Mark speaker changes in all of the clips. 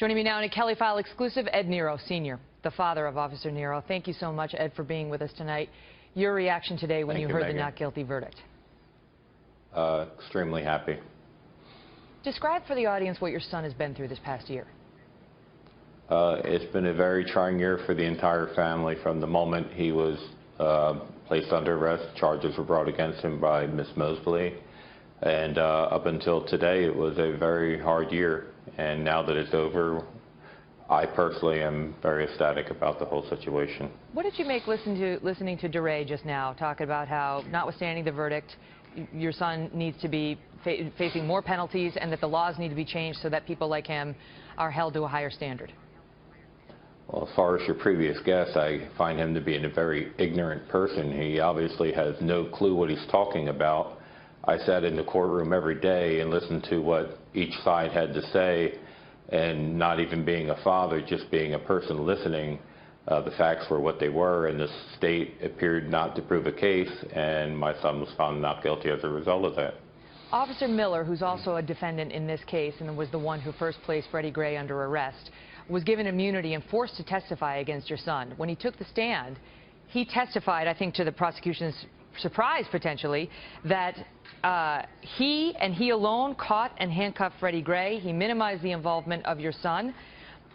Speaker 1: Joining me now in a Kelly File exclusive, Ed Nero, Sr., the father of Officer Nero. Thank you so much, Ed, for being with us tonight. Your reaction today when you heard the not guilty verdict?
Speaker 2: Extremely happy.
Speaker 1: Describe for the audience what your son has been through this past year.
Speaker 2: It's been a very trying year for the entire family. From the moment he was placed under arrest, charges were brought against him by Ms. Mosley. And up until today, it was a very hard year. And now that it's over, I personally am very ecstatic about the whole situation.
Speaker 1: What did you make listening to DeRay just now, talking about how, notwithstanding the verdict, your son needs to be facing more penalties and that the laws need to be changed so that people like him are held to a higher standard?
Speaker 2: Well, as far as your previous guest, I find him to be a very ignorant person. He obviously has no clue what he's talking about. I sat in the courtroom every day and listened to what each side had to say, and not even being a father, just being a person listening, the facts were what they were, and the state appeared not to prove a case, and my son was found not guilty as a result of that.
Speaker 1: Officer Miller, who's also a defendant in this case and was the one who first placed Freddie Gray under arrest, was given immunity and forced to testify against your son. When he took the stand, he testified, I think to the prosecution's surprise potentially, that he and he alone caught and handcuffed Freddie Gray. He minimized the involvement of your son.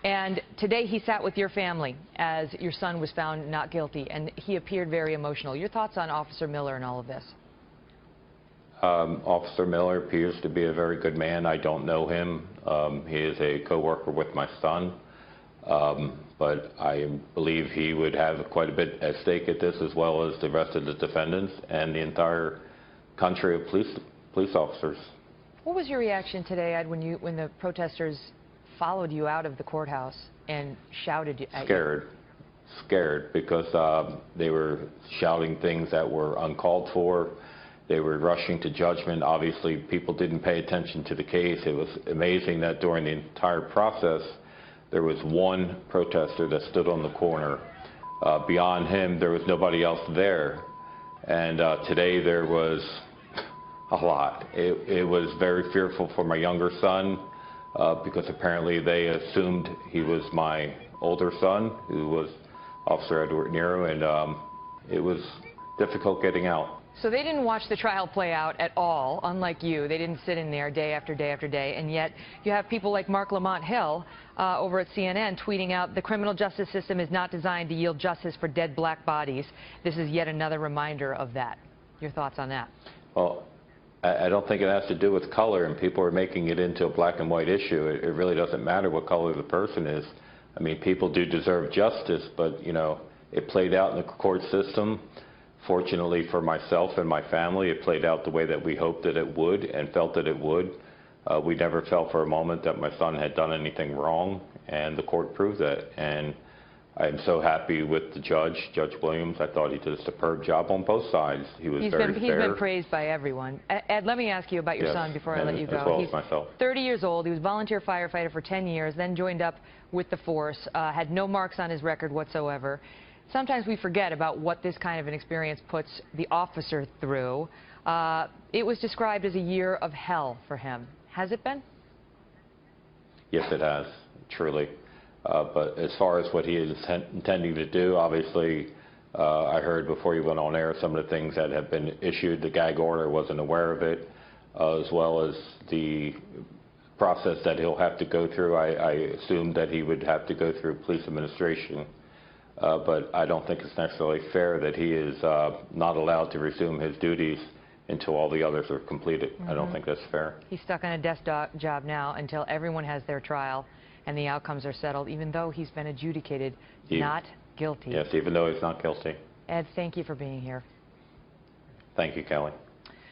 Speaker 1: And today he sat with your family as your son was found not guilty, and he appeared very emotional. Your thoughts on Officer Miller and all of this?
Speaker 2: Officer Miller appears to be a very good man. I don't know him. He is a co-worker with my son. But I believe he would have quite a bit at stake at this, as well as the rest of the defendants and the entire country of police officers.
Speaker 1: What was your reaction today, Ed, when the protesters followed you out of the courthouse and shouted at you?
Speaker 2: Scared, because they were shouting things that were uncalled for. They were rushing to judgment. Obviously, people didn't pay attention to the case. It was amazing that during the entire process, there was one protester that stood on the corner. Beyond him, there was nobody else there. And today there was a lot. It was very fearful for my younger son, because apparently they assumed he was my older son, who was Officer Edward Nero, and it was difficult getting out.
Speaker 1: So they didn't watch the trial play out at all, unlike you. They didn't sit in there day after day after day, and yet you have people like Mark Lamont Hill over at CNN tweeting out, "The criminal justice system is not designed to yield justice for dead black bodies. This is yet another reminder of that." Your thoughts on that?
Speaker 2: Well, I don't think it has to do with color, and people are making it into a black and white issue. It really doesn't matter what color the person is. I mean, people do deserve justice, but, you know, it played out in the court system. Fortunately for myself and my family, it played out the way that we hoped that it would and felt that it would. We never felt for a moment that my son had done anything wrong, and the court proved that. And I'm so happy with the judge, Judge Williams. I thought he did a superb job on both sides. He was very fair.
Speaker 1: He's been praised by everyone. Ed, let me ask you about your son before I let you go.
Speaker 2: As well as myself.
Speaker 1: 30 years old. He was a volunteer firefighter for 10 years, then joined up with the force, had no marks on his record whatsoever. Sometimes we forget about what this kind of an experience puts the officer through. It was described as a year of hell for him. Has it been?
Speaker 2: Yes, it has, truly. But as far as what he is intending to do, obviously, I heard before you went on air some of the things that have been issued. The gag order, wasn't aware of it, as well as the process that he'll have to go through. I assumed that he would have to go through police administration. But I don't think it's necessarily fair that he is not allowed to resume his duties until all the others are completed. I don't think that's fair.
Speaker 1: He's stuck on a desk job now until everyone has their trial and the outcomes are settled, even though he's been adjudicated not guilty.
Speaker 2: Yes, even though he's not guilty.
Speaker 1: Ed, thank you for being here.
Speaker 2: Thank you, Kelly.